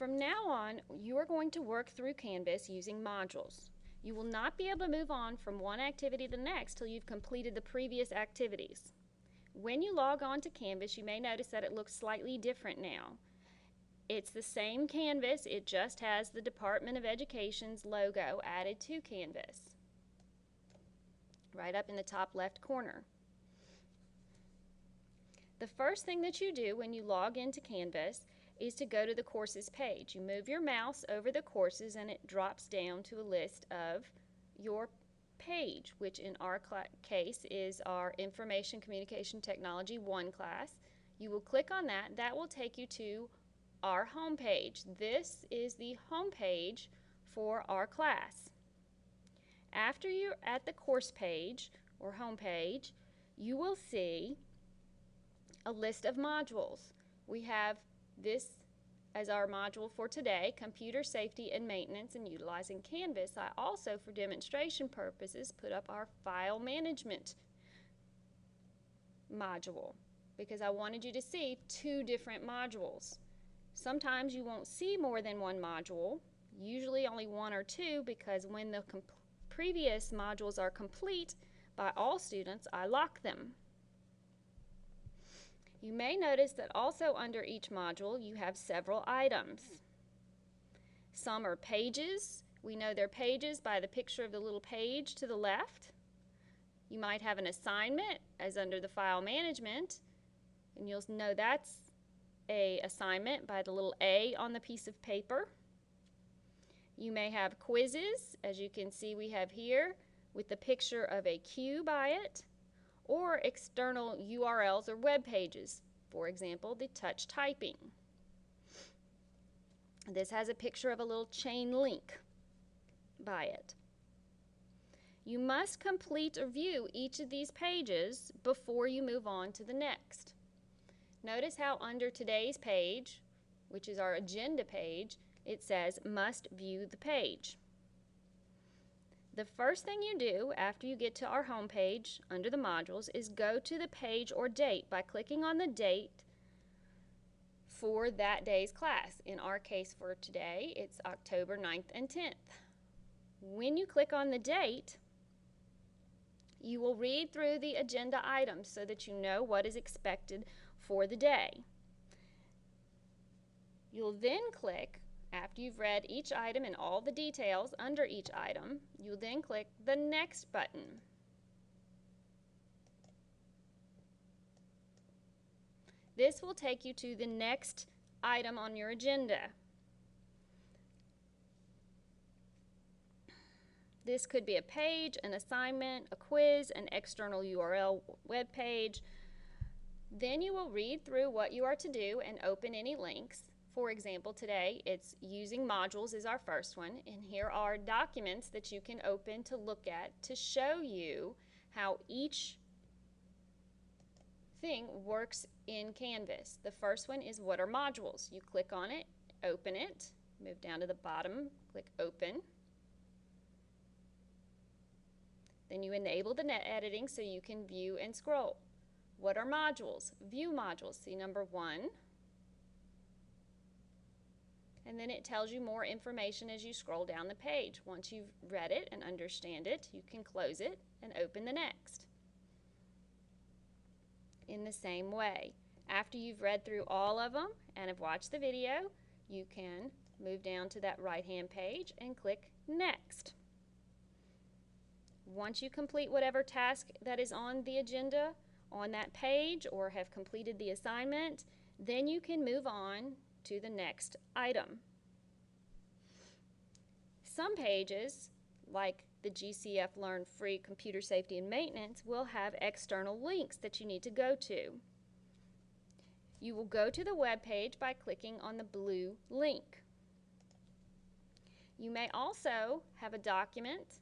From now on, you are going to work through Canvas using modules. You will not be able to move on from one activity to the next till you've completed the previous activities. When you log on to Canvas, you may notice that it looks slightly different now. It's the same Canvas, it just has the Department of Education's logo added to Canvas, right up in the top left corner. The first thing that you do when you log into Canvas is to go to the courses page. You move your mouse over the courses and it drops down to a list of your page, which in our case is our Information Communication Technology 1 class. You will click on that. That will take you to our home page. This is the home page for our class. After you're at the course page or home page, you will see a list of modules. We have this as our module for today, Computer Safety and Maintenance and Utilizing Canvas. I also, for demonstration purposes, put up our File Management module because I wanted you to see two different modules. Sometimes you won't see more than one module, usually only one or two, because when the previous modules are complete by all students, I lock them. You may notice that also under each module you have several items. Some are pages. We know they're pages by the picture of the little page to the left. You might have an assignment as under the File Management, and you'll know that's an assignment by the little A on the piece of paper. You may have quizzes, as you can see we have here, with the picture of a Q by it, or external URLs or web pages, for example, the touch typing. This has a picture of a little chain link by it. You must complete or view each of these pages before you move on to the next. Notice how under today's page, which is our agenda page, it says must view the page. The first thing you do after you get to our home page under the modules is go to the page or date by clicking on the date for that day's class. In our case for today, it's October 9th and 10th. When you click on the date, you will read through the agenda items so that you know what is expected for the day. You'll then click, after you've read each item and all the details under each item, you'll then click the Next button. This will take you to the next item on your agenda. This could be a page, an assignment, a quiz, an external URL web page. Then you will read through what you are to do and open any links. For example, today it's using modules is our first one, and here are documents that you can open to look at to show you how each thing works in Canvas. The first one is what are modules. You click on it, open it, move down to the bottom, click open. Then you enable the net editing so you can view and scroll. What are modules? View modules. See number 1. And then it tells you more information as you scroll down the page. Once you've read it and understand it, you can close it and open the next. In the same way, after you've read through all of them and have watched the video, you can move down to that right-hand page and click Next. Once you complete whatever task that is on the agenda on that page or have completed the assignment, then you can move on to the next item. Some pages, like the GCF Learn Free Computer Safety and Maintenance, will have external links that you need to go to. You will go to the web page by clicking on the blue link. You may also have a document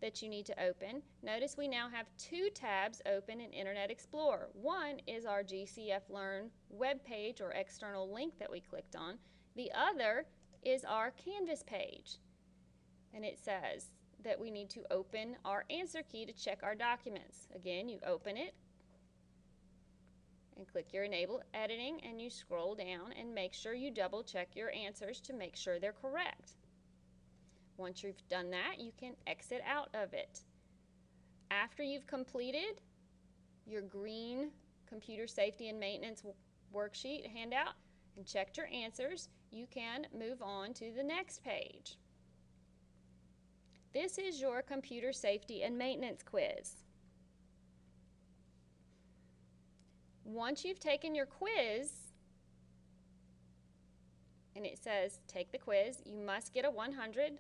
that you need to open. Notice we now have 2 tabs open in Internet Explorer. One is our GCF Learn web page or external link that we clicked on. The other is our Canvas page. And it says that we need to open our answer key to check our documents. Again, you open it and click your Enable Editing, and you scroll down and make sure you double check your answers to make sure they're correct. Once you've done that, you can exit out of it. After you've completed your green Computer Safety and Maintenance worksheet handout and checked your answers, you can move on to the next page. This is your Computer Safety and Maintenance quiz. Once you've taken your quiz, and it says take the quiz, you must get a 100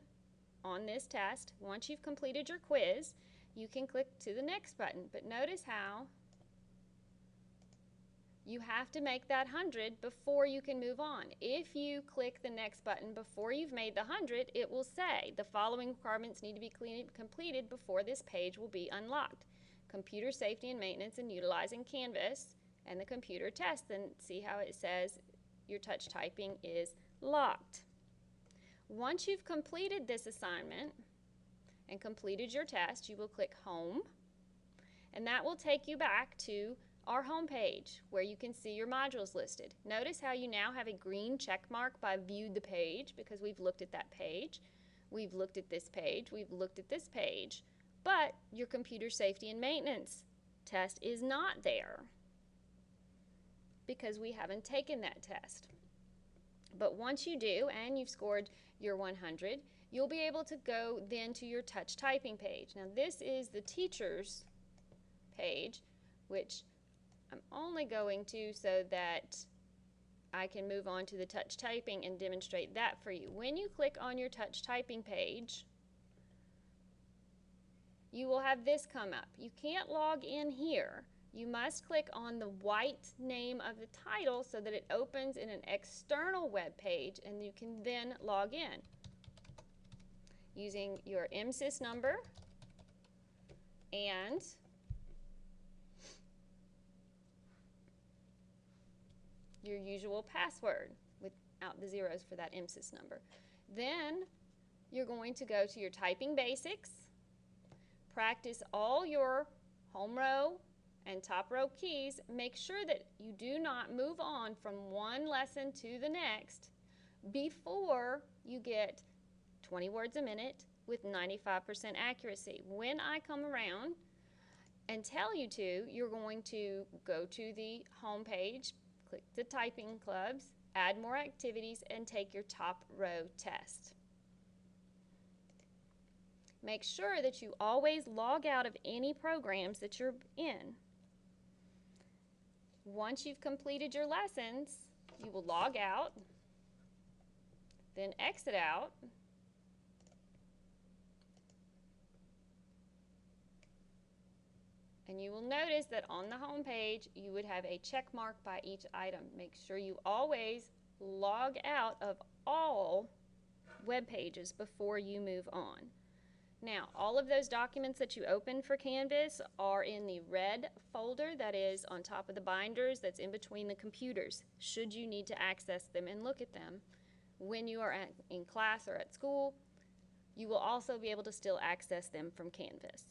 on this test. Once you've completed your quiz, you can click to the next button. But notice how you have to make that 100 before you can move on. If you click the next button before you've made the 100, it will say the following requirements need to be completed before this page will be unlocked. Computer Safety and Maintenance and utilizing Canvas and the computer test. Then see how it says your touch typing is locked. Once you've completed this assignment and completed your test, you will click Home, and that will take you back to our home page where you can see your modules listed. Notice how you now have a green check mark by viewed the page because we've looked at that page. We've looked at this page. We've looked at this page. But your Computer Safety and Maintenance test is not there because we haven't taken that test. But once you do and you've scored your 100, you'll be able to go then to your touch typing page. Now this is the teacher's page, which I'm only going to so that I can move on to the touch typing and demonstrate that for you. When you click on your touch typing page, you will have this come up. You can't log in here. You must click on the white name of the title so that it opens in an external web page, and you can then log in using your MSIS number and your usual password without the zeros for that MSIS number. Then you're going to go to your typing basics, practice all your home row and top row keys. Make sure that you do not move on from one lesson to the next before you get 20 words a minute with 95% accuracy. When I come around and tell you to, you're going to go to the home page, click the typing clubs, add more activities, and take your top row test. Make sure that you always log out of any programs that you're in. Once you've completed your lessons, you will log out, then exit out, and you will notice that on the home page you would have a check mark by each item. Make sure you always log out of all web pages before you move on. Now, all of those documents that you open for Canvas are in the red folder that is on top of the binders that's in between the computers, should you need to access them and look at them. When you are in class or at school, you will also be able to still access them from Canvas.